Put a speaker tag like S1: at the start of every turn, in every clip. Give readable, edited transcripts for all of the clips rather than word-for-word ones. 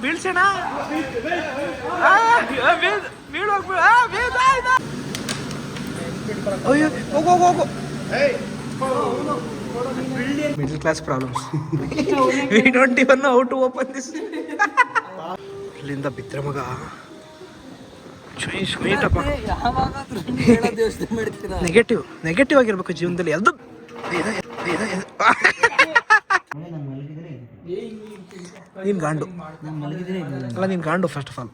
S1: ಬೀಳ್ಸೋಣ ಹೋಗು middle class problems we don't even know how to open this ಇಲ್ಲಿಂದ ಬಿದ್ರೆ ಮಗ ನೆಗೆಟಿವ್ ಆಗಿರ್ಬೇಕು ಜೀವನದಲ್ಲಿ ಅದು ನೀನ್ ಗಾಂಡು ಅಲ್ಲ ನೀನ್ ಗಾಂಡು ಫಸ್ಟ್ ಆಫ್ ಆಲ್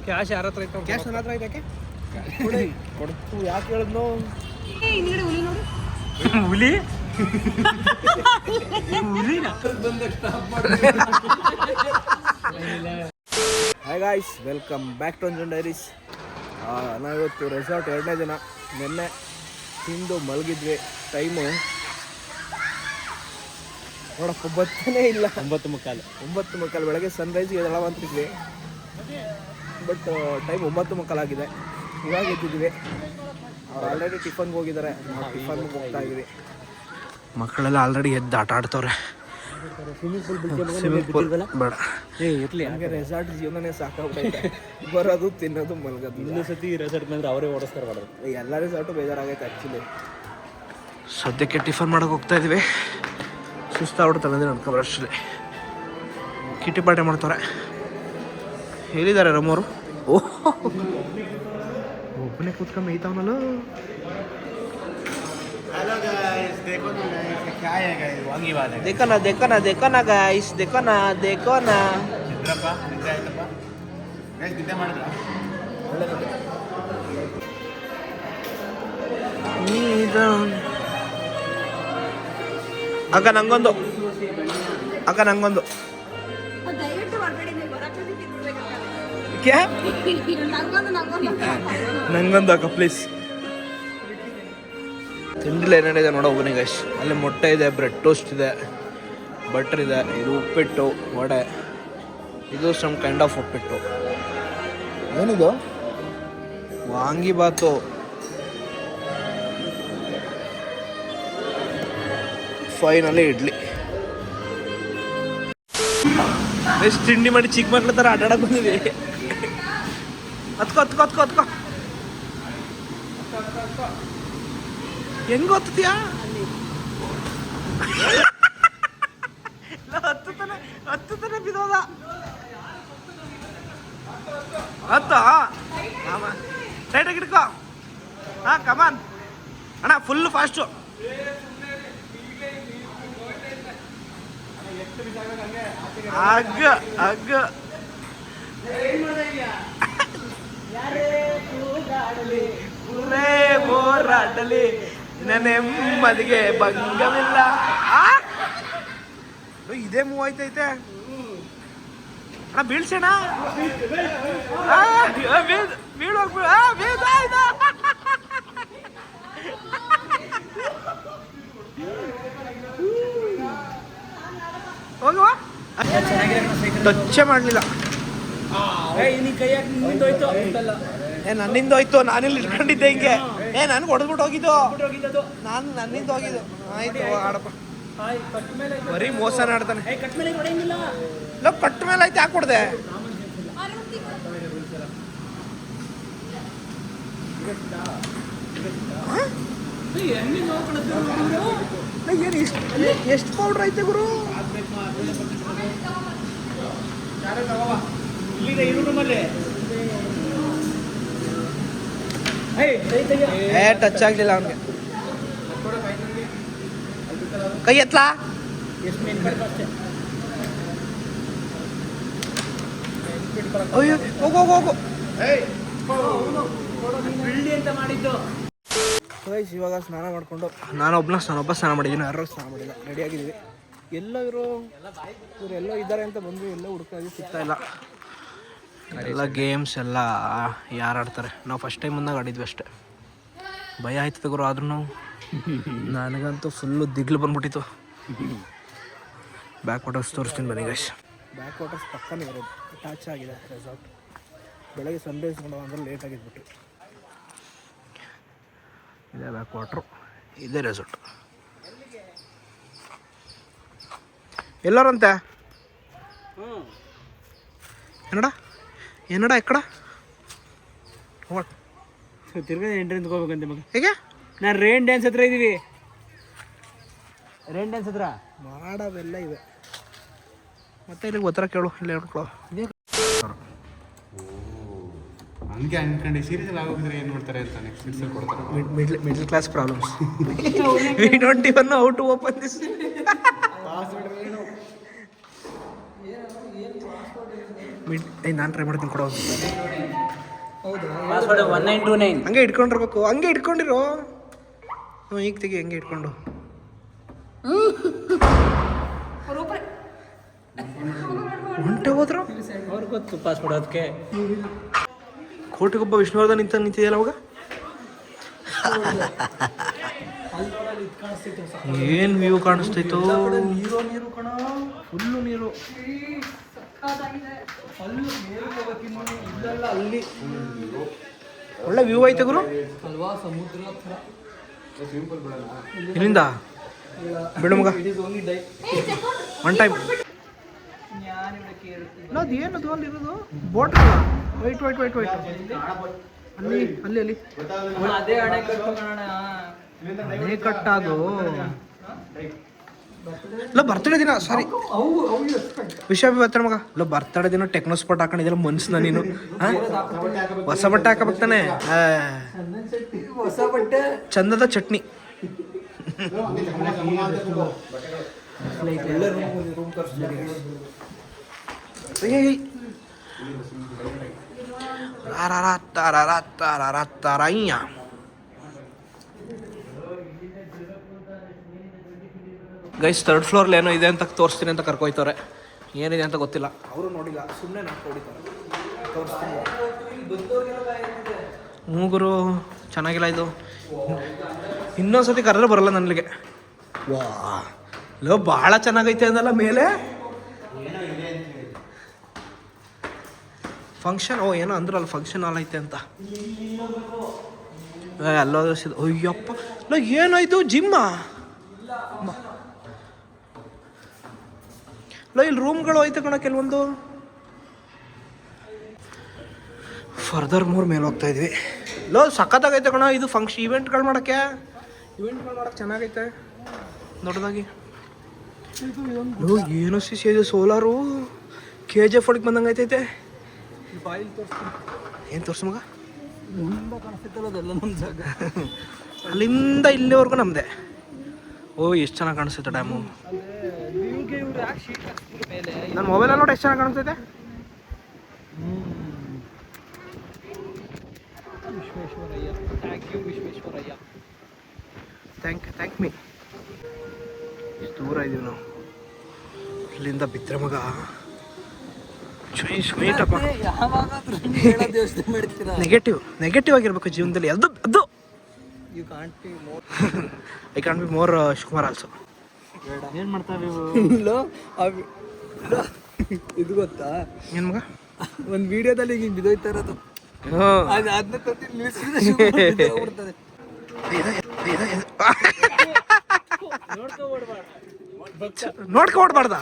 S1: ಕ್ಯಾಶ್ ಯಾರ ಹತ್ರ ಐತೆ ಕ್ಯಾಶ್ ನನ್ನ ಹತ್ರ ಐತೆ ಕೊಡ್ತು ಯಾಕೆ ಹೇಳಿದ್ನು ಹುಲಿ hi guys, welcome back to Anjan diaries. ನಾವಿವತ್ತು ರೆಸಾರ್ಟ್ 2ನೇ ದಿನ. ನಿನ್ನೆ ತಿಂದು ಮಲಗಿದ್ವಿ. ಟೈಮು ನೋಡಪ್ಪ ಬತ್ತನೇ ಇಲ್ಲ. 9:15 ಬೆಳಗ್ಗೆ ಸನ್ರೈಸ್ಗೆ ಎದ್ದೇಳವಂತಿದ್ವಿ. ಬಟ್ ಟೈಮ್ 9:15 ಆಗಿದೆ. ಇವಾಗ ಎದ್ದಿದ್ವಿ. ಅವ್ರು ಆಲ್ರೆಡಿ ಟಿಫನ್ಗೆ ಹೋಗಿದ್ದಾರೆ. ಟಿಫನ್ಗೆ ಹೋಗ್ತಾ ಇದ್ವಿ. ಮಕ್ಕಳೆಲ್ಲ ಆಲ್ರೆಡಿ ಎದ್ದು ಆಟ ಆಡ್ತವ್ರೆ. ಸ್ವಿಮ್ಮಿಂಗ್ ಪೂಲ್ ಬೇಡ, ಹಂಗೆ ರೆಸಾರ್ಟ್ ಜೀವನನೇ ಸಾಕಾಗ್ಬಿಟ್ಟೈತೆ. ಬರೋದು ತಿನ್ನೋದು ಮಲಗೋದು. ಇನ್ನೂ ಸತಿ ರೆಸಾರ್ಟ್ ಮೇಲೆ ಅವರೇ ಓಡಿಸ್ತಾರೆ ಮಾಡೋದು. ಎಲ್ಲ ರೆಸಾರ್ಟು ಬೇಜಾರಾಗೈತೆ ಆ್ಯಕ್ಚುಲಿ. ಸದ್ಯಕ್ಕೆ ಟಿಫನ್ ಮಾಡೋಕೆ ಹೋಗ್ತಾ ಇದ್ವಿ. ಸುಸ್ತಾಗ್ಬಿಡ್ತಾರೆ ಅಂದರೆ ಅನ್ಕೊಬರಷ್ಟೇ. ಕಿಟಿ ಪಾಠ ಮಾಡ್ತಾರೆ. ಹೇಳಿದ್ದಾರೆ ರಮ್ಮೋರು. ಒಬ್ಬನೇ ಕೂತ್ಕೊಂಡು ಮೇಯ್ತಾವನಲ್ಲ. देखो ना गाइस, देखो ना ಅಕ್ಕ ನಂಗೊಂದು ನಂಗೊಂದು ಅಕ್ಕ ಪ್ಲೀಸ್. ತಿಂಡಿಲ್ಲ ಏನೇನಿದೆ ನೋಡೋ ಒಬ್ಬನಿಗೆ ಗೈಸ್. ಅಲ್ಲಿ ಮೊಟ್ಟೆ ಇದೆ, ಬ್ರೆಡ್ ಟೋಸ್ಟ್ ಇದೆ, ಬಟರ್ ಇದೆ, ಇದು ಉಪ್ಪಿಟ್ಟು, ವಡೆ, ಇದು ಸಮ್ ಕೈಂಡ್ ಆಫ್ ಉಪ್ಪಿಟ್ಟು. ಏನಿದು? ವಾಂಗಿಬಾತು, ಫೈನಲಿ ಇಡ್ಲಿ. ಎಷ್ಟು ತಿಂಡಿ ಮಾಡಿ ಚಿಕ್ಕ ಮಕ್ಳ ಥರ ಆಟಾಡಕ್ಕೆ ಬಂದಿದೆ. ಹತ್ಕೋ ಹೆಂಗ ಹೊತ್ತಿದ್ಯಾ? ಹತ್ತು ತನ ಬಿದೋದ. ಟೈಟಾಗಿ ಹಿಡ್ಕೋ. ಹಾಂ ಕಮಾನ್ ಅಣ್ಣ, ಫುಲ್ ಫಾಸ್ಟು. ಅಗ್ಗ ಹೋರಾಟಲಿ ನೆಮ್ಮದಿಗೆ ಭಂಗವಿಲ್ಲ. ಇದೇ ಮೂವ್ ಆಯ್ತೈತೆ ಅಣ್ಣ. ಬೀಳ್ಸೋಣ ಹೋಗುವ. ಟಚ್ಚೇ ಮಾಡಲಿಲ್ಲ. ನನ್ನಿಂದ ಹೋಯ್ತು. ನಾನಿಲ್ಲಿ ಇಟ್ಕೊಂಡಿದ್ದೆ ಹಿಂಗೆ. ನನ್ಗೆ ಹೊಡೆದ್ಬಿಟ್ಟು ಹೋಗಿದ್ದು. ನನ್ನಿಂದ ಹೋಗಿದ್ದು. ಆಯ್ತು ಆಡಪ್ಪ. ಬರೀ ಮೋಸನ ಆಡ್ತಾನೆ. ಕಟ್ ಮೇಲೆ ಆಯ್ತು. ಯಾಕೆ ಕೊಡ್ದೆ? ಎಷ್ಟು ಪೌಡ್ರ್ ಐತೆ ಗುರು? ಟಚ್ ಆಗ್ಲಿಲ್ಲ ಅವನಿಗೆ. ಕೈ ಎತ್ಲಾ? ಅಯ್ಯೋ ಹೋಗು. ಇವಾಗ ಸ್ನಾನ ಮಾಡಿಕೊಂಡು ನಾನೊಬ್ಬ ಸ್ನಾನ ಮಾಡಿದ್ದೀನಿ. ಯಾರು ಸ್ನಾನ ಮಾಡಿಲ್ಲ. ರೆಡಿ ಆಗಿದ್ದೀವಿ. ಇವರು ಎಲ್ಲೋ ಇದ್ದಾರೆ ಅಂತ ಬಂದ್ವಿ. ಎಲ್ಲೋ ಹುಡುಕಾಗಿ ಸಿಗ್ತಾ ಇಲ್ಲ. ಎಲ್ಲ ಗೇಮ್ಸ್ ಎಲ್ಲ ಯಾರು ಆಡ್ತಾರೆ. ನಾವು ಫಸ್ಟ್ ಟೈಮ್ ಮುಂದಾಗ ಆಡಿದ್ವಿ ಅಷ್ಟೇ. ಭಯ ಆಯ್ತದೆ ಗುರು. ಆದ್ರೂ ನನಗಂತೂ ಫುಲ್ಲು ದಿಗ್ಲು ಬಂದ್ಬಿಟ್ಟಿತ್ತು. ಬ್ಯಾಕ್ ವಾಟರ್ಸ್ ತೋರಿಸ್ತೀನಿ ಬನ್ನಿ ಗೈಸ್. ಬ್ಯಾಕ್ ವಾಟರ್ಸ್ ಪಕ್ಕನೇ ಇರೋದು. ಅಟ್ಯಾಚ್ ಆಗಿದೆ ರೆಸಾರ್ಟ್. ಬೆಳಗ್ಗೆ ಸನ್ರೈಸ್ ನೋಡೋ ಅಂದರೆ ಲೇಟ್ ಆಗಿದ್ಬಿಟ್ಟು. ಇದೇ ಬ್ಯಾಕ್ ವಾಟ್ರು, ಇದೇ ರೆಸಾರ್ಟ್. ಎಲ್ಲರಂತೆ ಏನಡ ಎಕ್ಕಡ
S2: ತಿರ್ಗಾ ಎಂಟ್ರೆನ್ಸ್ ಹೋಗ್ಬೇಕಂತೆ ಮಗ.
S1: ಹೇಗೆ
S2: ನಾನು ರೇನ್ ಡ್ಯಾನ್ಸ್ ಹತ್ರ ಇದ್ದೀವಿ. ರೇನ್ ಡ್ಯಾನ್ಸ್ ಹತ್ರ
S1: ಮಾಡವೆಲ್ಲ ಇವೆ. ಮತ್ತೆ ಇಲ್ಲಿಗೆ ಉತ್ತರ ಕೇಳು, ಇಲ್ಲ ಹೇಳ್ಕೊಳು.
S3: ಹಂಗೆ ಅನ್ಕೊಂಡು ಸೀರಿಯಲ್ ಆಗೋಗಿದ್ರೆ ಏನು ಮಾಡ್ತಾರೆ ಅಂತ ನೆಕ್ಸ್ಟ್ ಸೀರಿಯಲ್ ಕೊಡ್ತಾರೆ.
S1: Middle class problems. We don't even know how to open this. ನಾನು ಟ್ರೈ ಮಾಡ್ತೀನಿ ಕೊಡೋ.
S2: ಪಾಸ್ವರ್ಡ್ 1929.
S1: ಹಂಗೆ ಇಟ್ಕೊಂಡಿರ್ಬೇಕು, ಹಂಗೆ ಇಟ್ಕೊಂಡಿರೋ. ಈಗ ತೆಗಿ, ಹಂಗೆ ಇಟ್ಕೊಂಡು. ಹೊಂಟೆ ಹೋದ್ರು
S2: ಅವ್ರಿಗೆ ಗೊತ್ತು ಪಾಸ್ವರ್ಡ್. ಅದಕ್ಕೆ
S1: ಕೋಟಿಗೊಬ್ಬ ವಿಷ್ಣುವರ್ಧನ್ ನಿಂತಿದೆಯಲ್ಲ ಅವಾಗ. ಏನು ವ್ಯೂ ಕಾಣಿಸ್ತೈತೋ. ನೀರು ಕಣ, ಫುಲ್ಲು ನೀರು. ಅಲ್ಲಿ ಒಳ್ಳೆ ವ್ಯೂ ಐತೆ ಗುರು.
S2: ಅಲ್ವಾ ಸಮುದ್ರ
S1: ಇಲ್ಲಿಂದ ಬಿಡು ಮಗ. ಒನ್ ಟೈಮ್ ಅದು ಏನದು ಅಲ್ಲಿರೋದು ಬೋಟ್ ಅಲ್ಲ. ವೈಟ್ ವೈಟ್ ವೈಟ್ ವೈಟ್ ಅಲ್ಲಿ ಅಲ್ಲಿ ಅಲ್ಲಿ
S2: ಅದೇ ಅಣೆಕಟ್ಟು ಕಾಣೋಣ.
S1: ಅಣೆಕಟ್ಟದು. ಇಲ್ಲ ಬರ್ತಡೇ ದಿನ, ಸಾರಿ ವಿಷಯ ಬರ್ತಾನೆ ಮಗ. ಇಲ್ಲ ಬರ್ತಡೇ ದಿನ ಟೆಕ್ನೋ ಸ್ಪಾಟ್ ಹಾಕೊಂಡಿದ್ದಲ್ಲ ಮನ್ಸನ್ನ ನೀನು. ಹೊಸ ಬಟ್ಟೆ ಹಾಕಬೇಕಾನೆ.
S2: ಹೊಸ ಬಟ್ಟೆ,
S1: ಚಂದದ ಚಟ್ನಿ. ಗೈಸ್ ಥರ್ಡ್ ಫ್ಲೋರ್ಲಿ ಏನೋ ಇದೆ ಅಂತ ತೋರಿಸ್ತೀನಿ ಅಂತ ಕರ್ಕೊಯ್ತವ್ರೆ. ಏನಿದೆ ಅಂತ ಗೊತ್ತಿಲ್ಲ, ಅವರು ನೋಡಿಲ್ಲ, ಸುಮ್ಮನೆ ನಾನು ಹೊಡಿತಾರೆ. ತೋರಿಸ್ತೀನಿ. ಮೂಗುರು ಚೆನ್ನಾಗಿಲ್ಲ ಇದು. ಇನ್ನೊಂದ್ಸತಿ ಕರೆದ್ರೆ ಬರಲ್ಲ ನನಗೆ. ವಾ ಲೋ ಭಾಳ ಚೆನ್ನಾಗೈತೆ ಅಂದಲ್ಲ ಮೇಲೆ. ಫಂಕ್ಷನ್, ಓ ಏನೋ ಅಂದ್ರಲ್ಲ ಫಂಕ್ಷನ್ ಹಾಲ್ ಐತೆ ಅಂತ. ಅಲ್ಲೋ ಅಯ್ಯಪ್ಪ, ಇಲ್ಲ ಏನಾಯ್ತು ಜಿಮ್ಮಾ? ಇಲ್ಲ ಇಲ್ಲಿ ರೂಮ್ಗಳು ಐತೆ ಕಣ ಕೆಲವೊಂದು. ಫರ್ದರ್ ಮೇಲೆ ಹೋಗ್ತಾ ಇದ್ವಿ. ಲೋ ಸಖತ್ತಾಗೈತೆ ಕಣ ಇದು ಫಂಕ್ಷನ್. ಇವೆಂಟ್ಗಳು ಮಾಡೋಕ್ಕೆ ಚೆನ್ನಾಗೈತೆ ದೊಡ್ಡದಾಗಿ. ಲೋ ಏನೋ ಇದು ಸೋಲಾರು KGF ಹೊಡಿಗೆ ಬಂದಂಗೆ ಐತೈತೆ. ಏನು ತೋರಿಸು ಮಗ. ಅಲ್ಲಿಂದ ಇಲ್ಲಿವರೆಗೂ ನಮ್ಮದೇ. ಓ ಎಷ್ಟು ಚೆನ್ನಾಗಿ ಕಾಣಿಸ್ತೈತೆ ಡ್ಯಾಮು. ನನ್ನ ಮೊಬೈಲಲ್ಲಿ ನೋಡಿ ಎಷ್ಟು ಚೆನ್ನಾಗಿ ಕಾಣಿಸ್ತೈತೆ.
S2: Visvesvaraya, thank you Visvesvaraya.
S1: Thank me. ಎಷ್ಟು ದೂರ ಇದ್ದೀವಿ ನಾವು ಇಲ್ಲಿಂದ. ಬಿದ್ದರೆ ಮಗ ನೆಗೆಟಿವ್ ಆಗಿರ್ಬೇಕು ಜೀವನದಲ್ಲಿ. ಅದು I can't be more Shivakumar also.
S2: ಏನು ಮಾಡ್ತಾವೆ ಇದು ಗೊತ್ತಾ
S1: ಏನು ಮಗ?
S2: ಒಂದು ವಿಡಿಯೋದಲ್ಲಿ ಹಿಂಗೆ ಬಿದ್ದೋಯ್ತಾ ಇರೋದು.
S1: ನೋಡ್ಕೊ ಓಡ್ಬಾರ್ದ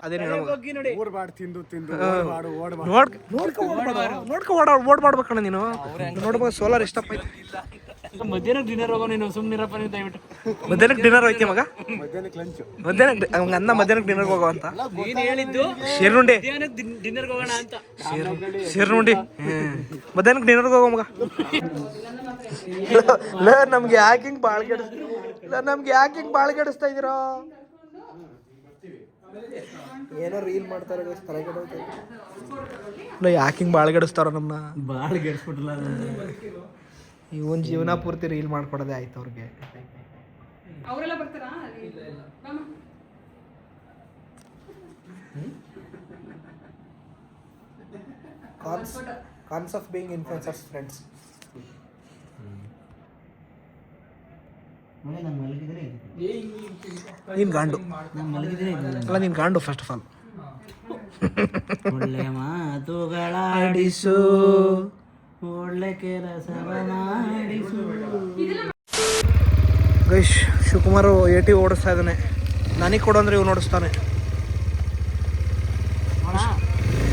S1: ಅದೇನು ಓಡ್ಬಾಡ್ಬೇಕಣ್ಣ ನೀನು. ನೋಡ್ಬೋದು ಸೋಲಾರ್ ಎಷ್ಟಪ್ಪ ಐತೆ.
S2: ಮಧ್ಯಾಹ್ನಕ್ಕೆ ಡಿನ್ನರ್ ಹೋಗೋ ನೀನು. ಸುಮ್ಮನಿರಪ್ಪ ನೀವು ದಯವಿಟ್ಟು.
S1: ಮಧ್ಯಾಹ್ನಕ್ಕೆ ಡಿನ್ನರ್ ಹೋಯ್ತಿ ಮಗ? ಮಧ್ಯಾಹ್ನಕ್ಕೆ ಡಿನ್ನರ್ಗೆ ಹೋಗೋ ಅಂತ
S2: ನೀನು ಹೇಳಿದ್ದು.
S1: ಶೇರ್ನುಂಡಿ
S2: ಡಿನ್ನರ್ಗೆ ಹೋಗೋಣ ಅಂತ.
S1: ಶೇರ್ನುಂಡಿ ಮಧ್ಯಾಹ್ನಕ್ಕೆ ಡಿನ್ನರ್ಗೆ ಹೋಗೋ ಮಗ. ನಮ್ಗೆ ಯಾಕೆ ಹಿಂಗೆ ಬಾಳ್ಗೆಡಿಸ್ತಾ ಇದ್ದೀರಾ? ಏನೋ ರೀಲ್ ಮಾಡ್ತಾರೆ ಇಲ್ಲ, ಯಾಕೆ ಹಿಂಗೆ ಬಾಳ್ಗೆಡಿಸ್ತಾರ ನಮ್ಮನ್ನ?
S2: ಬಾಳ್ಗೆಡಿಸ್ಬಿಟ್ರಲ್ಲ
S1: ಇವನ್ ಜೀವನ ಪೂರ್ತಿ ರೀಲ್ ಮಾಡ್ಕೊಡೋದೇ ಆಯ್ತು ಅವ್ರಿಗೆ. ಕಾನ್ಸ್ ಆಫ್ ಬೀಯಿಂಗ್ ಇನ್ಫ್ಲುಯೆನ್ಸರ್ಸ್ ಫ್ರೆಂಡ್ಸ್. ನೀನು ಗಾಂಡು ಅಲ್ಲ, ನೀನು ಗಾಂಡು ಫಸ್ಟ್ ಆಫ್ ಆಲ್.
S2: ಒಳ್ಳೆ ಮಾತುಗಳಾಡಿಸು, ಒಳ್ಳೆ ಕೆಲಸ ಮಾಡಿಸು.
S1: ಗೈಶ್ ಶಿವಕುಮಾರ್ 80 ಓಡಿಸ್ತಾ ಇದ್ದಾನೆ. ನನಗೆ ಕೊಡು ಅಂದ್ರೆ ಇವ್ನು ಓಡಿಸ್ತಾನೆ.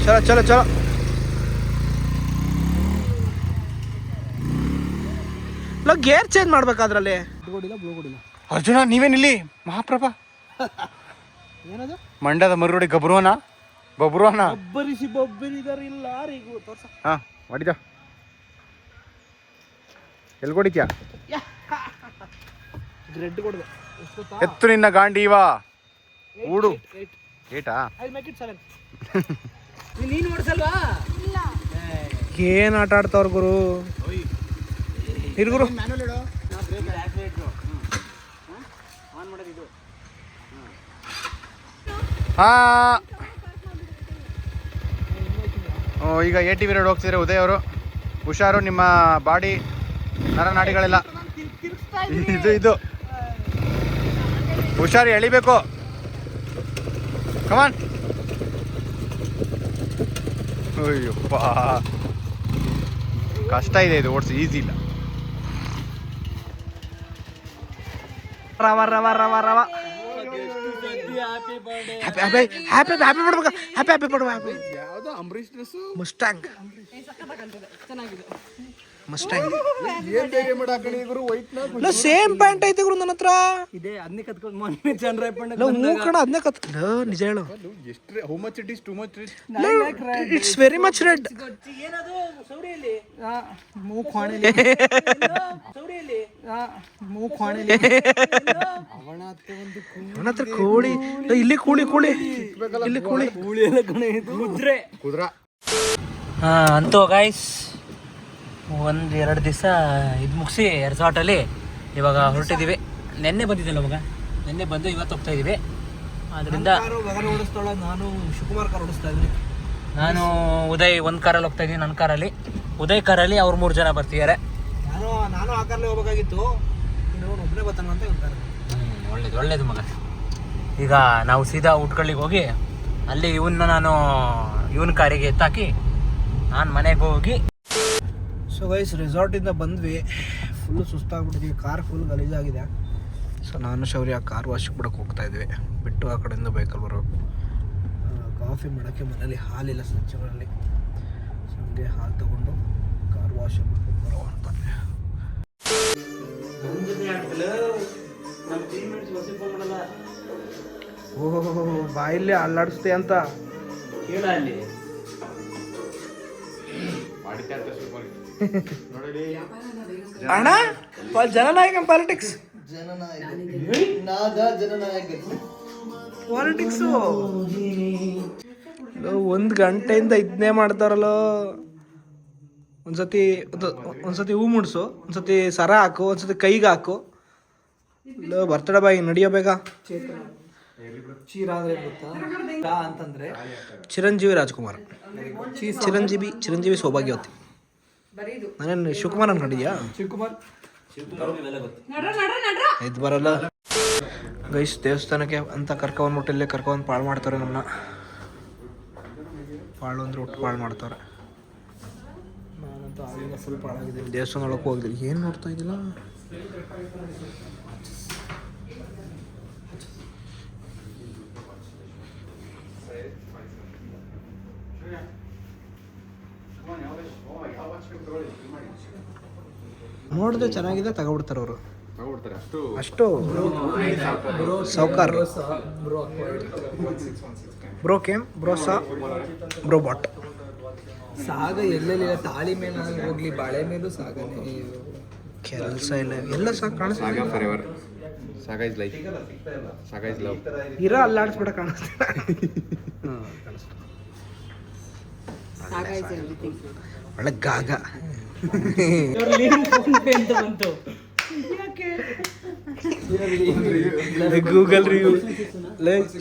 S1: ಚಲೋ ಚಲೋ ಚಲೋ. ಇಲ್ಲ ಗೇರ್ ಚೇಂಜ್ ಮಾಡ್ಬೇಕಾದ್ರಲ್ಲಿ.
S3: ಅರ್ಜುನ ನೀವೇನಿಲ್ಲಿ ಮಹಾಪ್ರಭಾ
S1: ಏನದು?
S3: ಮಂಡ್ಯದ ಮರುಡಿ ಗಬ್ರುವನ
S1: ಒಬ್ಬರಿಸಿ ಬೊಬ್ಬರಿದಾರೆ ಇಲ್ಲ ಯಾರಿಗೂ ತೋರ್ಸ.
S3: ಹಾ ಹೊಡಿದ ಎಲ್ಲಿ ಹೊಡಿತ್ಯಾ?
S1: ರೆಡ್ ಕೊಡ್ದು
S3: ಎತ್ತು ನಿನ್ನ ಗಾಂಡೀವ ಊಡು ಏಟಾ
S2: ನೀನು ಓಡಿಸಲ್ವಾ?
S1: ಏನ್ ಆಟ ಆಡ್ತಾವ್ರ ಗುರು ಇರ್ಗುರು.
S3: ಹಾ ಈಗ 80 ವಿರಡ್ ಹೋಗ್ತಿದ್ರೆ ಉದಯ್ ಅವರು. ಹುಷಾರು, ನಿಮ್ಮ ಬಾಡಿ ನರನಾಡಿಗಳೆಲ್ಲ ಇದು ಹುಷಾರು, ಎಳಿಬೇಕು. ಕಮಾನ್. ಅಯ್ಯಪ್ಪ ಕಷ್ಟ ಇದೆ ಇದು, ಓಡಿಸಿ ಈಸಿ ಇಲ್ಲ.
S1: ರವ ರವ ರವ ರವ ಹ್ಯಾಪಿ
S3: ಯಾವ್ದೋ ಅಂಬರೀಶ್ ಡ್ರೆಸ್
S1: ಮುಸ್ಟ್ಯಾಂಗ್ ಸೇಮ್ ಪ್ಯಾಂಟ್ ಐತೆ ಗುರು ನನ್ನ ಹತ್ರ.
S2: ಇದೆ ಅದನ್ನೇ ಕತ್ಕೊಂಡು ಮೊನ್ನೆ ಜನರ
S1: ಮೂಕಣ ಅದನ್ನೇ ನಿಜ ಹೇಳು.
S3: ಎಷ್ಟು how much it is too much
S1: it's very much red.
S2: ಏನದು ಸೌಡಿಯಲ್ಲಿ
S1: ಅವನ ಹತ್ರ ಕೋಳಿ ಇಲ್ಲಿ ಕೋಳಿ
S3: ಕುದ್ರ.
S2: ಅಂತೂ ಗೈಸ್ 1-2 ದಿವಸ ಇದು ಮುಗಿಸಿ ರೆಸಾರ್ಟಲ್ಲಿ ಇವಾಗ ಹೊರಟಿದ್ದೀವಿ. ನೆನ್ನೆ ಬಂದಿದ್ದಲ್ಲ ಮಗ, ನೆನ್ನೆ ಬಂದು ಇವತ್ತು ಹೋಗ್ತಾ ಇದ್ದೀವಿ. ಅದರಿಂದ
S1: ನಾನು ಶಿವಕುಮಾರ್ ಕಾರ್ ಓಡಿಸ್ತಾ ಇದ್ದೀನಿ.
S2: ನಾನು ಉದಯ್ ಒಂದು ಕಾರಲ್ಲಿ ಹೋಗ್ತಾ ಇದ್ದೀನಿ, ನನ್ನ ಕಾರಲ್ಲಿ. ಉದಯ್ ಕಾರಲ್ಲಿ ಅವ್ರು 3 ಜನ ಬರ್ತಿದ್ದಾರೆ.
S1: ನಾನು ಆ ಕಾರಲ್ಲಿ ಹೋಗ್ಬೇಕಾಗಿತ್ತು, ಒಬ್ಬನೇ ಬರ್ತಾನ ಅಂತ ಹೇಳ್ತಾರೆ.
S2: ಒಳ್ಳೇದು ಮಗ. ಈಗ ನಾವು ಸೀದಾ ಊಟ್ಕಳ್ಳಿಗೆ ಹೋಗಿ ಅಲ್ಲಿ ಇವನ ಕಾರಿಗೆ ಎತ್ತಾಕಿ ನಾನು ಮನೆಗೆ ಹೋಗಿ.
S1: ಸೊ ಗೈಸ್ ರೆಸಾರ್ಟಿಂದ ಬಂದ್ವಿ, ಫುಲ್ಲು ಸುಸ್ತಾಗ್ಬಿಟ್ಟಿದ್ವಿ, ಕಾರ್ ಫುಲ್ ಗಲೀಜಾಗಿದೆ. ಸೊ ನಾನು ಶೌರ್ಯ ಕಾರ್ ವಾಶಿಗೆ ಬಿಡೋಕೆ ಹೋಗ್ತಾ ಇದ್ವಿ, ಬಿಟ್ಟು ಆ ಕಡೆಯಿಂದ ಬೈಕಲ್ಲಿ ಬರೋದು. ಕಾಫಿ ಮಾಡೋಕ್ಕೆ ಮನೇಲಿ ಹಾಲಿಲ್ಲ ಸ್ವಚ್ಛಗಳಲ್ಲಿ, ಸೊ ಹಂಗೆ ಹಾಲು ತೊಗೊಂಡು ಕಾರ್ ವಾಶ್ ಬರೋ ಅಂತ. ಓಹೋ ಬಾಯಿಲ್ಲೇ ಅಲ್ಲಾಡಿಸ್ತೆ ಅಂತ
S2: ಹೇಳ ಅಲ್ಲಿ
S1: ಅಣ್ಣ ಜನನಾಯಕ ಪಾಲಿಟಿಕ್ಸ್ ಪಾಲಿಟಿಕ್ಸು 1 ಗಂಟೆಯಿಂದ ಇದನ್ನೇ ಮಾಡ್ತಾರಲ್ಲ. ಒಂದ್ಸತಿ ಹೂ ಮುಡ್ಸು, ಒಂದ್ಸತಿ ಸರ ಹಾಕು, ಒಂದ್ಸತಿ ಕೈಗೆ ಹಾಕು. ಬರ್ತಡೇ ಬಾಯಿ ನಡಿಯೋ ಬೇಗ.
S2: ಅಂತಂದ್ರೆ
S1: ಚಿರಂಜೀವಿ ರಾಜ್ಕುಮಾರ್, ಚಿರಂಜೀವಿ ಸೌಭಾಗ್ಯವತಿ. ನಾನೇನು ಶಿವಕುಮಾರ್ ಅನ್ಕೊಂಡಿದ್ಯಾ? ಇದು ಬರಲ್ಲ ಗೈಸ್. ದೇವಸ್ಥಾನಕ್ಕೆ ಅಂತ ಕರ್ಕೊಂಡ್ಬಿಟ್ಟು ಇಲ್ಲೇ ಕರ್ಕೊಂಡು ಪಾಳು ಮಾಡ್ತಾರೆ ನಮ್ಮನ್ನ. ಪಾಳು ಅಂದ್ರೆ ಒಟ್ಟು ಪಾಳು ಮಾಡ್ತಾರೆ. ನಾನಂತೂ ಆಗಿಂದ ಫುಲ್ ಪಾಳಾಗಿದ್ದೀನಿ, ದೇವಸ್ಥಾನ ಒಳಕ್ಕೆ ಹೋಗಿದ್ದೀನಿ. ಏನು ನೋಡ್ತಾ ಇದ್ದಿಲ್ಲ. ನೋಡಿದ್ರೆ ಚೆನ್ನಾಗಿದೆ ತಗೊಬಿಡ್ತಾರೆ ಅವರು ಅಷ್ಟು ಸೌಕಾರ್. ಬ್ರೋ ಕೇಮ್ ಬ್ರೋ ಸಾ ಬ್ರೋ ಬಾಟ್
S2: ಸಾಗ ಎಲ್ಲೆಲ್ಲ ತಾಳಿ ಮೇಲೆ ಹೋಗ್ಲಿ, ಬಾಳೆ ಮೇಲೂ ಸಾಗನೆ,
S1: ಕೆಲಸ ಇಲ್ಲ, ಎಲ್ಲ ಸಾಗ ಕಾಣಿಸ್ತಾ ಇರೋ ಅಲ್ಲಾಡಿಸ್ಬಿಡ ಕಾಣಿಸ್ತಾ. ಒಳ್ಳೆ ಗಾಗ ಗೂಗಲ್ ರಿವ್ಯೂ.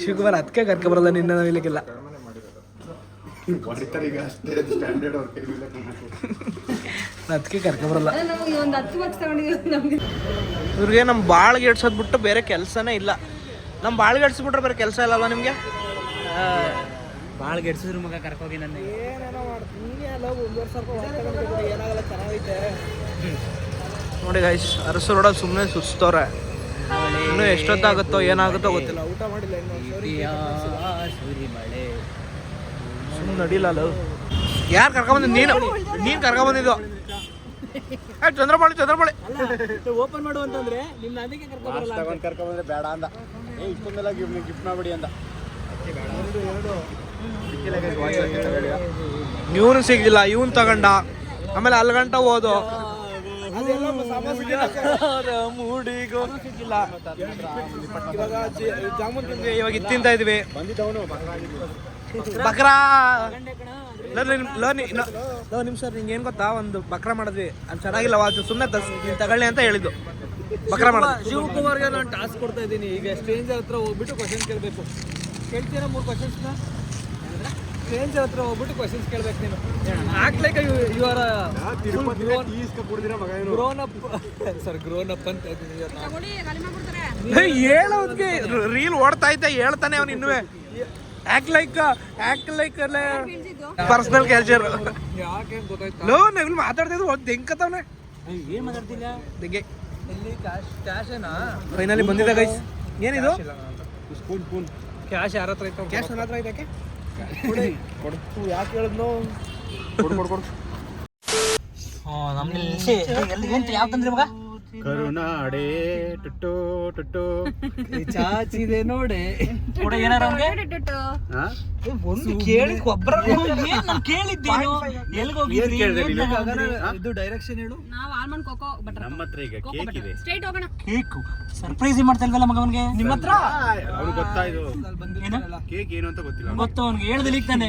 S1: ಶಿವಕುಮಾರ್ ಅದಕ್ಕೆ ಕರ್ಕೊಬರಲ್ಲ ನಿನ್ನ ನಾವು ಇಲ್ಲಿಗೆಲ್ಲ. ಅದಕ್ಕೆ ಕರ್ಕೊಬರಲ್ಲ. ಇವ್ರಿಗೆ ನಮ್ಮ ಬಾಳ್ಗೆ ಎಡ್ಸೋದು ಬಿಟ್ಟು ಬೇರೆ ಕೆಲಸನೇ ಇಲ್ಲ. ನಮ್ಮ ಬಾಳ್ಗೆ ಎಡ್ಸ್ಬಿಟ್ರೆ ಬೇರೆ ಕೆಲಸ ಇಲ್ಲಲ್ವ ನಿಮಗೆ?
S2: ಭಾಳ ಗೆಡ್ಸಿದ್ರು ಮಗ ಕರ್ಕೋಗಿ ನನ್ನ.
S1: ಏನೇನೋ ಮಾಡ್ತೀನಿ ಏನಾಗಲ್ಲ, ಚೆನ್ನಾಗೈತೆ ನೋಡಿ ಗೈಸ್. ಅರಸು ರೋಡಲ್ಲಿ ಸುಮ್ಮನೆ ಸುಸ್ತವ್ರೆ. ಇನ್ನೂ ಎಷ್ಟೊತ್ತಾಗುತ್ತೋ ಏನಾಗುತ್ತೋ ಗೊತ್ತಿಲ್ಲ. ಊಟ ಮಾಡಿಲ್ಲ ಇನ್ನು.
S2: ಸುರಿಮಳೆ
S1: ಸುಮ್ಮನೆ ನಡಿಲ್ಲ. ಯಾರು ಕರ್ಕೊಂಬಂದಿದ್ದು? ನೀನು ಕರ್ಕೊಂಬಂದಿದ್ದು. ಚಂದ್ರಪಾಳಿ
S2: ಓಪನ್ ಮಾಡು ಅಂತಂದ್ರೆ ನಿನ್ನ ಅದಕ್ಕೆ
S3: ಕರ್ಕೊಂಡ್ಬಂದ್ರೆ ಬೇಡ ಅಂದ. ಇಷ್ಟೊಂದೆಲ್ಲ ಗಿಫ್ಟ್ ಮಾಡ್ಬಿಡಿ ಅಂದ.
S1: ಇವನು ಸಿಗ್ಲಿಲ್ಲ, ಇವನ್ ತಗೊಂಡ. ಆಮೇಲೆ ಅಲ್ಲಿ ಗಂಟ ಹೋದು ಸಿಗ್ಲಿಲ್ಲ. ಇವಾಗ ಜಾಮೂನ್ ತಿಂದ್ವಿ, ಇವಾಗ ಇದು ತಿಂತಾ ಇದೀವಿ. ಬಕ್ರಾ ನಿಮಿಷ ನಿಂಗೆ ಏನು ಗೊತ್ತಾ, ಒಂದು ಬಕ್ರಾ ಮಾಡಿದ್ವಿ, ಅದು ಚೆನ್ನಾಗಿಲ್ಲ, ಅದು ಸುಮ್ಮನೆ ನೀನು ತಗೊಳ್ಳಿ ಅಂತ ಹೇಳಿದ್ದು. ಬಕ್ರಾ ಮಾಡೋದು.
S2: ಶಿವಕುಮಾರ್ಗೆ ನಾನು ಟಾಸ್ಕ್ ಕೊಡ್ತಾ ಇದ್ದೀನಿ. ಈಗ ಸ್ಟ್ರೇಂಜರ್ ಹತ್ರ ಹೋಗ್ಬಿಟ್ಟು ಕ್ವಶನ್ಸ್ ಕೇಳಬೇಕು. ಕೇಳ್ತೀರಾ 3 ಕ್ವಶನ್ಸ್ನ? ಸ್ಟ್ರೇಂಜರ್ ಹತ್ರ ಹೋಗ್ಬಿಟ್ಟು ಕ್ವಶನ್ಸ್ ಕೇಳ್ಬೇಕು ನೀನು. Act like you are grown up ಅಂತ
S1: ಹೇಳೋದ್ಗೆ ರೀಲ್ ಓಡ್ತಾ ಇದ್ದೆ, ಹೇಳ್ತಾನೆ ಅವ್ನು ಇನ್ನುವೆ. Act like personal catcher.
S2: ಯಾಕೆ ಗೊತ್ತಾಯ್ತು?
S1: ಲೋ ನಾವು ಮಾತಾಡ್ತಿದ್ರು ಒಂದು ಹೆಂಗತ್ತವನೆ.
S2: ಏನು ಮಾತಾಡ್ತಿಲ್ಲ?
S1: ದೆಂಗೆ
S2: ಎಲ್ಲಿ ಕ್ಯಾಶೇನಾ?
S1: ಫೈನಲಿ ಬಂದಿದೆ ಗೈಸ್. ಏನಿದು?
S2: ಕ್ಯಾಶ್ ಯಾರ ಹತ್ರ ಐತೆ?
S1: ಕ್ಯಾಶ್ ನನ್ನ ಹತ್ರ ಐತೆ. ಕೊಡು. ಯಾಕೆ ಹೇಳಿದ್ನು? ಕೊಡು.
S2: ನಮ್ಮಲ್ಲಿ ಯಾವ ತಂದ್ರಿ ಮಗ?
S3: ಕರುನಾಡೆ ಟುಟ್ಟು ಟುಟ್ಟು
S2: ಚಾಚಿದೆ ನೋಡೆ ಕೂಡ ಏನಾರ ಒಂದು ಕೇಳಿ ಒಬ್ಬರ ಕೇಳಿದ್ದೇನು? ಎಲ್ಲಿಗೆ ಹೋಗಿದ್ರಿ? ಇದು ಡೈರೆಕ್ಷನ್ ಹೇಳು.
S4: ನಾವು ಆಲ್ಮಂಡ್ ಕೋಕೋ ಬಟರ್
S3: ನಮ್ಮ ಹತ್ರ ಈಗ ಕೇಕ್ ಇದೆ.
S4: ಸ್ಟ್ರೈಟ್ ಹೋಗೋಣ.
S2: ಕೇಕ್ ಸರ್ಪ್ರೈಸ್ ಮಾಡ್ತಾ ಇಲ್ವಲ್ಲ ಮಗ ಅವನಿಗೆ? ನಿಮ್ಮ ಹತ್ರ
S3: ಅವ್ನಿಗೆ ಗೊತ್ತಾಯ್ತು ಕೇಕ್ ಏನು ಅಂತ ಗೊತ್ತಿಲ್ಲ.
S2: ಗೊತ್ತು ಅವನಿಗೆ ಹೇಳ್ದೆ ತಾನೆ.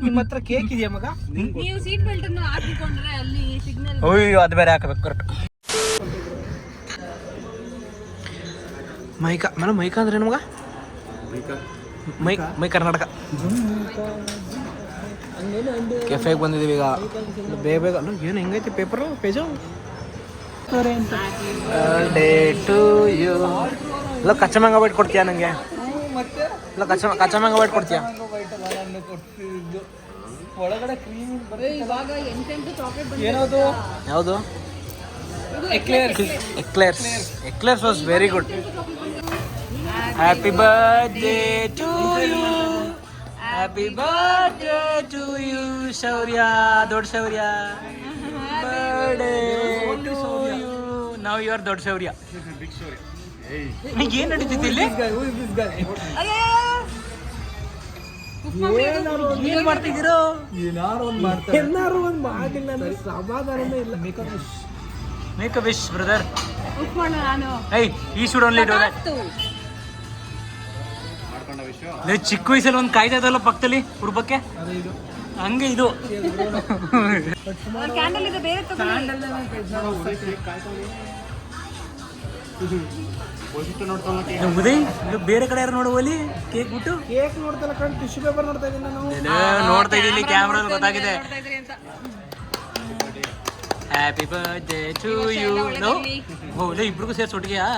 S1: ನಿಮ್ಮ ಹತ್ರ ಕೇಕ್ ಇದೆಯಾ ಮಗ?
S4: ನೀವು ಸೀಟ್ ಬೆಲ್ಟ್ ಅನ್ನು ಹಾಕಿಕೊಂಡ್ರೆ ಅಲ್ಲಿ ಸಿಗ್ನಲ್.
S2: ಅಯ್ಯೋ ಅದು ಬೇರೆ ಹಾಕಬೇಕು. ಕರೆಕ್ಟ್.
S1: ಮೈಕ ಅಂದ್ರೆ ಏನು ಮಗ? ಮೈ ಕರ್ನಾಟಕ ಕೆಫೆಗೆ ಬಂದಿದ್ದೀವಿ ಈಗ. ಬೇಗ ಅಲ್ಲ ಏನು ಹೆಂಗೈತಿ paper page? Day to you. ಇಲ್ಲ ಕಚ್ಚಾ ಮ್ಯಾಂಗೋ ಬೈಟ್ ಕೊಡ್ತೀಯಾ ನನಗೆ? ಇಲ್ಲ ಕಚ್ಚಾ ಮ್ಯಾಂಗೋ ಬೈಟ್ ಕೊಡ್ತೀಯಾ?
S2: ಒಳಗಡೆ ಕ್ರೀಮ್
S4: ಇವಾಗ ಎಂಟೆಂಟು ಚಾಕ್ಲೇಟ್ ಬಂದಿದೆ.
S2: ಏನದು?
S1: ಯಾವುದು? Eclairs was very good. Happy birthday to you, happy birthday to you Shaurya, ದೊಡ್ಡ ಶೌರ್ಯ. Birthday to you. ನಾವು ಯು ಆರ್ ದೊಡ್ಡ ಶೌರ್ಯ. ಏನು ನಡೀತಿತ್ತು ಇಲ್ಲಿ? ಏನ್ ಮಾಡ್ತಿದ್ದೀರೋ? ಏನಾರು ಒಂದು ಮಾಡಿಲ್ಲ ಅಂದ್ರೆ ಸಮಾಧಾನನೇ ಇಲ್ಲ. Make a wish brother.
S4: ಉಫ್ ಮಾಡು ನಾನು.
S1: ಏಯ್ ಈ ಶುಡ್ ಓನ್ಲಿ ಡೂ ದಟ್. ಚಿಕ್ಕ ವಯಸ್ಸಲ್ಲಿ ಒಂದು ಕಾಯ್ತಾ ಇದ್ದಲ್ಲ ಪಕ್ಕದಲ್ಲಿ ಉರ್ಬಕ್ಕೆ, ಹಂಗೆ ಇದು.
S4: ಕ್ಯಾಂಡಲ್ ಇದೆ, ಬೇರೆ ತಗೊಳ್ಳಿ.
S2: ಉದಯ್ ಬೇರೆ ಕಡೆ ಯಾರು ನೋಡುವಲ್ಲಿ ಕೇಕ್ ಬಿಟ್ಟು
S1: ಕೇಕ್ ನೋಡ್ತಲ್ಲ ಕಣ್, ಟಿಶ್ಯೂ ಪೇಪರ್ ನೋಡ್ತಾ ಇದ್ದೀನಿ ನಾನು.
S2: ನೋಡ್ತಾ ಇದ್ದೀನಿ ಕ್ಯಾಮ್ರಾದಲ್ಲಿ ಗೊತ್ತಾಗಿದೆ.
S4: ನೋಡ್ತಾ ಇದ್ರಿ ಅಂತ.
S2: Happy birthday to you. No ಓ ಇಬ್ರಿಗೂ ಸೇರ್ಸಿ ಒಟ್ಟಿಗೆಯಾ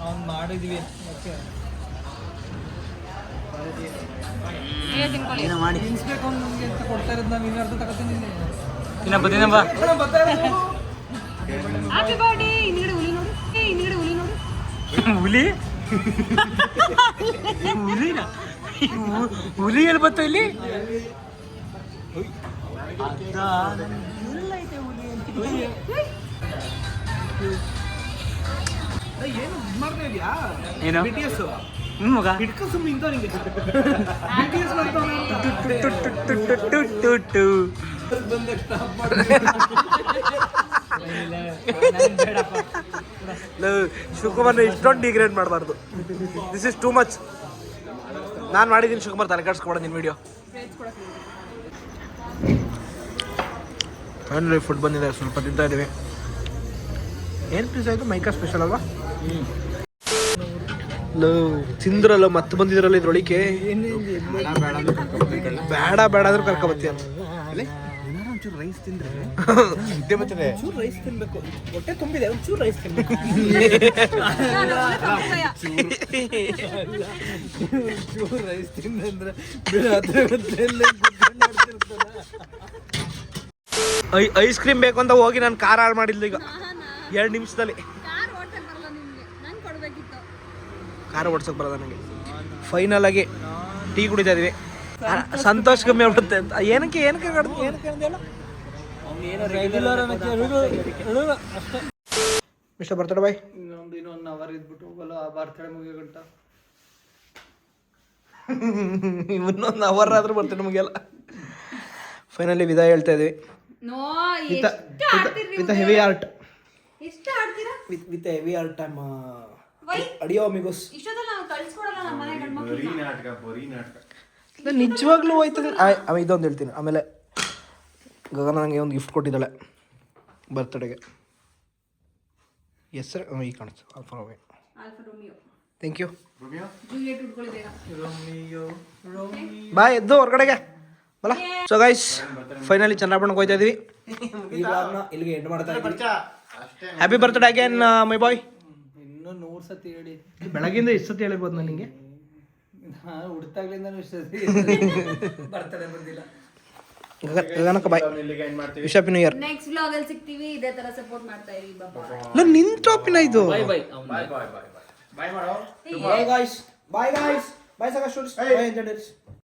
S2: ಅವ್ನು ಮಾಡಿದ್ವಿ. ಏನೋ ಮಾಡಿ ತಿನ್ಸ್ಬೇಕು ನಮಗೆ ಅಂತ ಕೊಡ್ತಾ ಇರೋದು. ನಾವು ಇನ್ನೂ ಅರ್ಧ ತಗೋತೀನಿ. ತಿನ್ನಪ್ಪ
S4: ಹ್ಯಾಪಿ ಬರ್ತ್ಡೇ. ಹಿಂದ್ಗಡೆ ಹುಲಿ ನೋಡಿ, ಹಿಂದ್ಗಡೆ ಹುಲಿ ನೋಡಿ.
S2: ಹುಲಿ ಹುಲಿ ಎಲ್ಲಿ ಬಂತು ಇಲ್ಲಿ?
S1: ಏನು ಮಾಡ್ತಾ ಇದೆಯಾ?
S2: ಏನು
S1: BTS
S2: ಮಗ
S1: ಹಿಡ್ಕೊ ಸುಮ್ಮನೆ ಇಂತ ನಿಂಗೆ BTS ಶಿವಕುಮಾರ್ನ ಇಷ್ಟೊಂದು ಡಿಗ್ರೇಡ್ ಮಾಡಬಾರ್ದು. This is too much. ನಾನು ಮಾಡಿದ್ದೀನಿ ಶಿವಕುಮಾರ್, ತಲೆ ಕೆಡಿಸ್ಕೊಬೇಡ ನಿನ್ನ ವಿಡಿಯೋ. ಫೈನಲಿ ಫುಡ್ ಬಂದಿದೆ, ಸ್ವಲ್ಪ ತಿಂತಾ ಇದ್ದೀವಿ. ಏನು ಪೀಸ್ ಆಯಿತು? ಮೈಕಾ ಸ್ಪೆಷಲ್ ಅಲ್ವಾ? ತಿಂದ್ರಲ್ಲ ಮತ್ತೆ ಬಂದಿದ್ರಲ್ಲ ಇದ್ರೊಳಿಕೆ. ಬೇಡ ಆದ್ರೂ ಕರ್ಕೊಬತ್ತೀಯ. ಒಂಚೂರು ರೈಸ್ ತಿಂದ್ರೆ ಒಂಚೂರು ರೈಸ್ ತಿನ್ಬೇಕು. ಹೊಟ್ಟೆ ತುಂಬಿದೆ, ಒಂಚೂರು ರೈಸ್ ತಿನ್ಬೇಕು. ಒಂಚೂರು ರೈಸ್ ತಿಂದ್ರೆ ಐಸ್ ಕ್ರೀಮ್ ಬೇಕು ಅಂತ ಹೋಗಿ ನಾನು ಕಾರ್ ಹಾಳು ಮಾಡಿದ್ಲು ಈಗ 2 ನಿಮಿಷದಲ್ಲಿ. ಕಾರ್ ಓಡ್ಸೋಕೆ ಬರೋದ ನನಗೆ. ಫೈನಲ್ ಆಗಿ ಟೀ ಕುಡಿತಾ ಇದೀವಿ. ಸಂತೋಷ್ ಕಮ್ಮಿ ಆಗ್ಬಿಡುತ್ತೆ ಅಂತ. ಏನಕ್ಕೆ ಅಂದೆಲ್ಲ ಮಿಸ್ಟರ್ ಬರ್ತಡೆ ಬಾಯ್.
S2: ಇನ್ನೊಂದು ಅವರ್ ಇದ್ಬಿಟ್ಟು ಹೋಗಲ್ಲ ಆ ಬರ್ತಡೆ ಮುಗಿಯಗಂಟ.
S1: ಇನ್ನೊಂದು ಅವರ್ ಆದ್ರೂ ಬರ್ತಡೆ ಮುಗಿಯಲ್ಲ. ಫೈನಲಿ ವಿದಾಯ ಹೇಳ್ತಾ ಇದೀವಿ.
S4: No
S1: with heavy heart.
S4: ಎಷ್ಟು ಆಡ್ತೀರಾ?
S1: With heavy heart time adios amigos.
S4: ಇಷ್ಟೊತ್ತಲ್ಲಿ ನಾವು ಕಳ್ಸ್ಕೊಡಲ್ಲ ನಮ್ಮ ಮನೆ ಗಂಡ್ಮಕ್ಳು.
S3: ಬರೀ ನಾಟಕ
S1: ನಿಜವಾಗ್ಲೂ ಹೋಯ್ತದೆ. ಇದೊಂದು ಹೇಳ್ತೀನಿ. ಆಮೇಲೆ ಗಗನ ನನಗೆ ಒಂದು ಗಿಫ್ಟ್ ಕೊಟ್ಟಿದ್ದಾಳೆ ಬರ್ತ್ಡೇಗೆ. ಹೆಸರು ಈಗ ಕಾಣಿಸ್ತು, Alfa Romeo.
S4: Alfa Romeo.
S1: Thank you.
S4: Juliet ಉಟ್ಕೊಳ್ಳಿ ಬೇಗ.
S1: ಬಾಯ್ ಎದ್ದು ಹೊರಗಡೆಗೆ ಬಲ. ಸೊ ಗೈಸ್ ಫೈನಲಿ ಚಂದ್ರಾಪಟ್ಟಣಕ್ಕೆ ಹೋಗ್ತಾ ಇದೀವಿ. ಈ ವ್ಲಾಗ್ನ ಇಲ್ಲಿಗೆ ಎಂಡ್ ಮಾಡ್ತಾ ಇದ್ದೀವಿ. ಹ್ಯಾಪಿ ಬರ್ತ್ಡೇ ಅಗೇನ್ ಮೈ ಬಾಯ್.
S2: ಇನ್ನೂ 100 ಸತಿ ಹೇಳಿ.
S1: ಬೆಳಗಿಂದ ಎಷ್ಟು ಸತಿ ಹೇಳಿರ್ಬೋದು ನಾನು ನಿಮಗೆ.
S2: ಹುಡ್ತಾಗ್ಲಿಂದ ಬರ್ತಡೆ ಬಂದಿಲ್ಲ.
S1: ಗಗನಕ್ಕೆ bye. Wish happy new year.
S4: Next vlog ಅಲ್ಲಿ ಸಿಗ್ತೀವಿ. ಇದೇ ತರ ಸಪೋರ್ಟ್ ಮಾಡ್ತಾ ಇರಿ. ಬಾಯ್.
S1: ಇಲ್ಲ ನಿನ್ ಟಾಪಿನ ಇದು.
S2: Bye
S1: bye guys. Bye guys. Bye ಸಕ ಸ್ಟೋರೀಸ್. Bye enjoys.